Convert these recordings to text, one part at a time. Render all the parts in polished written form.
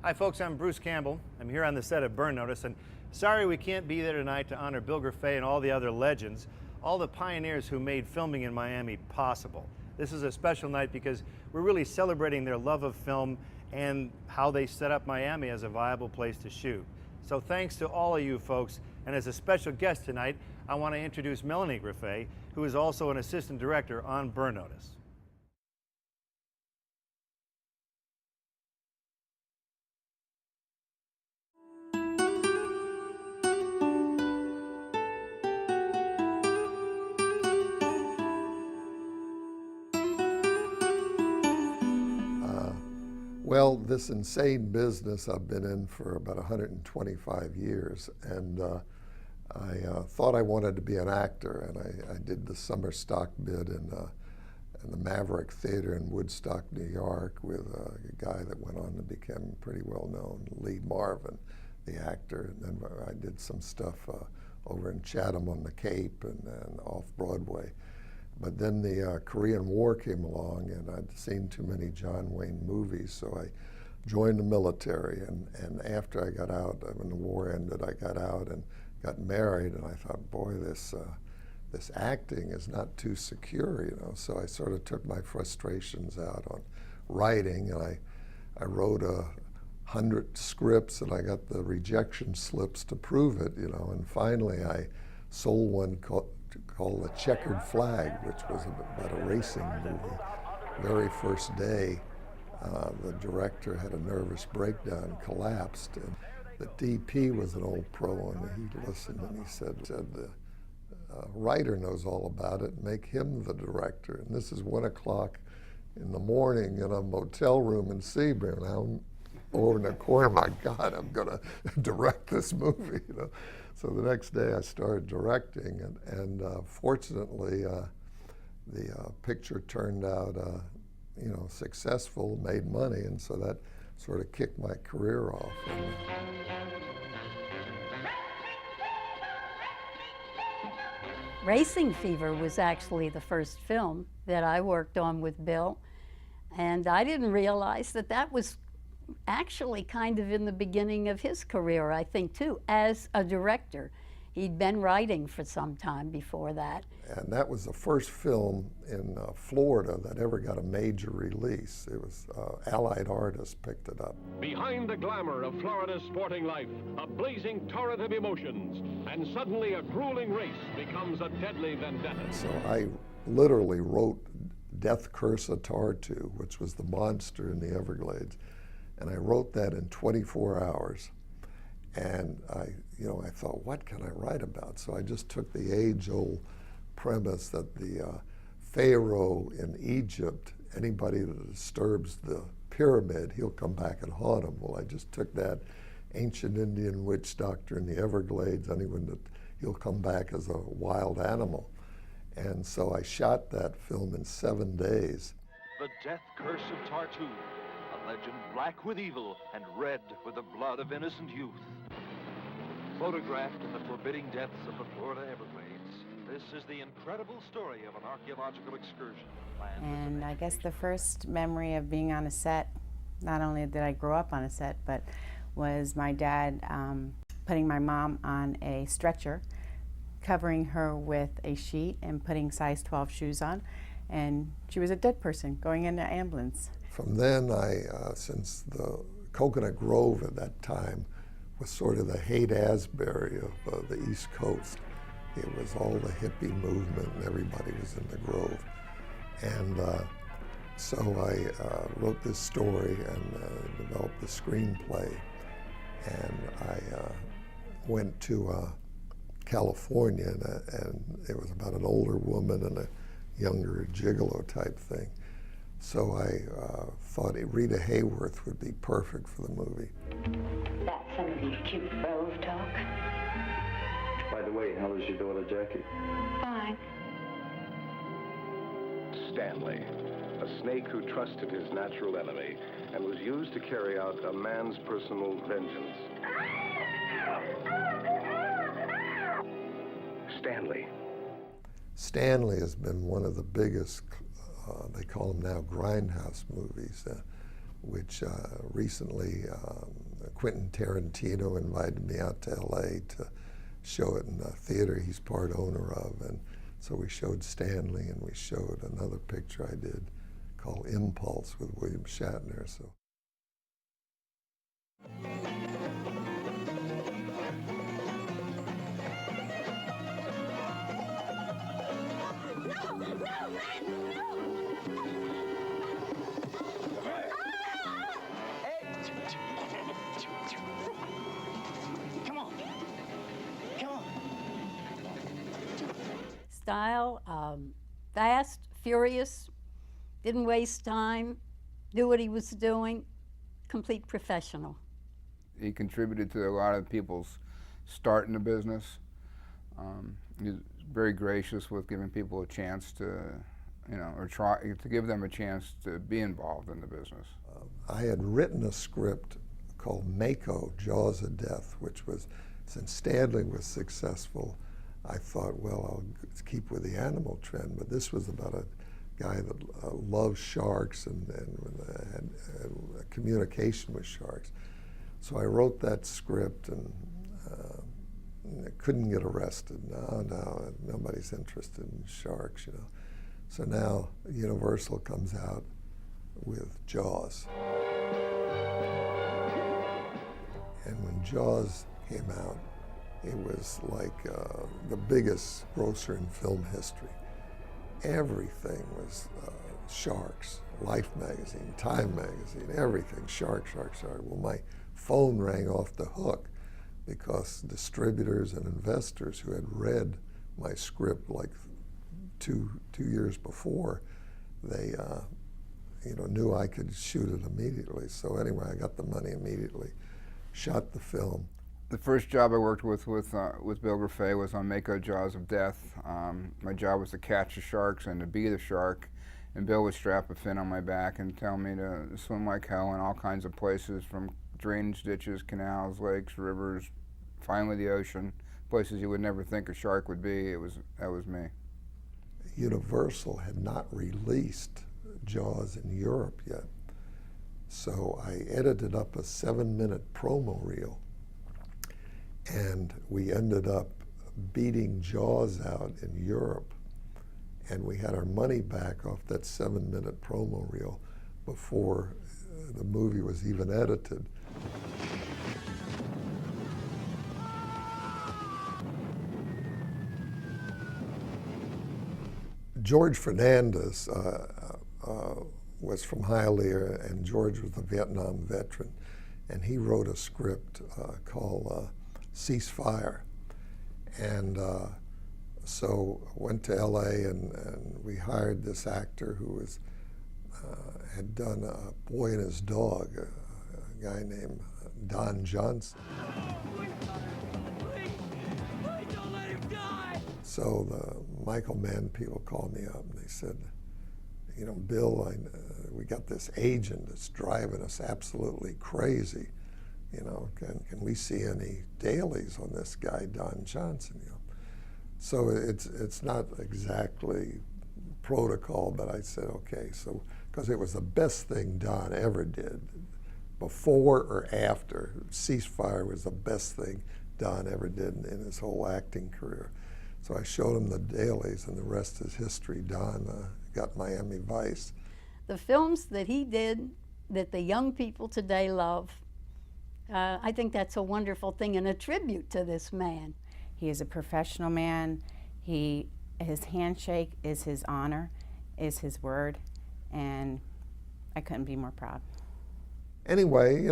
Hi folks, I'm Bruce Campbell. I'm here on the set of Burn Notice, and sorry we can't be there tonight to honor Bill Grefé and all the other legends, all the pioneers who made filming in Miami possible. This is a special night because we're really celebrating their love of film and how they set up Miami as a viable place to shoot. So thanks to all of you folks, and as a special guest tonight, I want to introduce Melanie Grefé, who is also an assistant director on Burn Notice. Well, this insane business I've been in for about 125 years, and I thought I wanted to be an actor, and I did the summer stock bid in the Maverick Theater in Woodstock, New York, with a guy that went on to become pretty well known, Lee Marvin, the actor. And then I did some stuff over in Chatham on the Cape and off Broadway. But then the Korean War came along, and I'd seen too many John Wayne movies, so I joined the military. And after I got out, when the war ended, I got out and got married, and I thought, boy, this acting is not too secure, you know. So I sort of took my frustrations out on writing, and I wrote 100 scripts, and I got the rejection slips to prove it, you know. And finally, I sold one called The Checkered Flag, which was about a racing movie. Very first day, the director had a nervous breakdown, collapsed, and the DP was an old pro, and he listened and he said the writer knows all about it, make him the director. And this is 1 o'clock in the morning in a motel room in Sebring. I'm over in the corner, my God, I'm gonna direct this movie, you know. So the next day I started directing, and fortunately the picture turned out you know, successful, made money, and so that sort of kicked my career off. Racing Fever was actually the first film that I worked on with Bill, and I didn't realize that that was actually kind of in the beginning of his career, I think, too, as a director. He'd been writing for some time before that. And that was the first film in Florida that ever got a major release. It was Allied artists picked it up. Behind the glamour of Florida's sporting life, a blazing torrent of emotions, and suddenly a grueling race becomes a deadly vendetta. So I literally wrote Death Curse of Tartu, which was the monster in the Everglades. And I wrote that in 24 hours. And I thought, what can I write about? So I just took the age-old premise that the Pharaoh in Egypt, anybody that disturbs the pyramid, he'll come back and haunt him. Well, I just took that ancient Indian witch doctor in the Everglades, anyone that he'll come back as a wild animal. And so I shot that film in 7 days. The Death Curse of Tartu. A legend black with evil and red with the blood of innocent youth. Photographed in the forbidding depths of the Florida Everglades, this is the incredible story of an archaeological excursion. And I guess the first memory of being on a set, not only did I grow up on a set, but was my dad putting my mom on a stretcher, covering her with a sheet and putting size 12 shoes on, and she was a dead person going into ambulance. From then, since the Coconut Grove at that time was sort of the Haight-Ashbury of the East Coast. It was all the hippie movement, and everybody was in the Grove. And so I wrote this story and developed the screenplay. And I went to California, and it was about an older woman and a younger gigolo type thing. So I thought Rita Hayworth would be perfect for the movie. That's some of these cute Grove talk. By the way, how is your daughter Jackie? Fine. Stanley, a snake who trusted his natural enemy and was used to carry out a man's personal vengeance. Stanley. Stanley has been one of the biggest, they call them now grindhouse movies. which recently Quentin Tarantino invited me out to LA to show it in a theater he's part owner of. And so we showed Stanley, and we showed another picture I did called Impulse with William Shatner. So. Style, fast, furious, didn't waste time, knew what he was doing, complete professional. He contributed to a lot of people's start in the business. He's very gracious with giving people a chance to, or try to give them a chance to be involved in the business. I had written a script called Mako, Jaws of Death, which was, since Stanley was successful, I thought, well, I'll keep with the animal trend, but this was about a guy that loves sharks and had communication with sharks. So I wrote that script and couldn't get arrested. No, nobody's interested in sharks, So now Universal comes out with Jaws. And when Jaws came out, it was like the biggest grosser in film history. Everything was sharks. Life magazine, Time magazine, everything, shark, shark, shark. Well, my phone rang off the hook because distributors and investors who had read my script like two years before, they knew I could shoot it immediately. So anyway, I got the money immediately, shot the film. The first job I worked with Bill Grefé was on Mako, Jaws of Death. My job was to catch the sharks and to be the shark, and Bill would strap a fin on my back and tell me to swim like hell in all kinds of places, from drainage ditches, canals, lakes, rivers, finally the ocean, places you would never think a shark would be. That was me. Universal had not released Jaws in Europe yet, so I edited up a 7-minute promo reel, and we ended up beating Jaws out in Europe, and we had our money back off that 7-minute promo reel before the movie was even edited. George Fernandez was from Hialeah, and George was a Vietnam veteran, and he wrote a script called Ceasefire. And so went to LA, and we hired this actor who was had done A Boy and His Dog, a guy named Don Johnson. So the Michael Mann people called me up, and they said, Bill, we got this agent that's driving us absolutely crazy. Can we see any dailies on this guy, Don Johnson? So it's not exactly protocol, but I said, okay. So, because it was the best thing Don ever did, before or after. Ceasefire was the best thing Don ever did in his whole acting career. So I showed him the dailies, and the rest is history. Don got Miami Vice. The films that he did that the young people today love, I think that's a wonderful thing and a tribute to this man. He is a professional man. His handshake is his honor, is his word, and I couldn't be more proud. Anyway,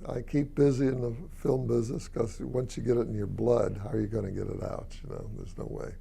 I keep busy in the film business because once you get it in your blood, how are you going to get it out? There's no way.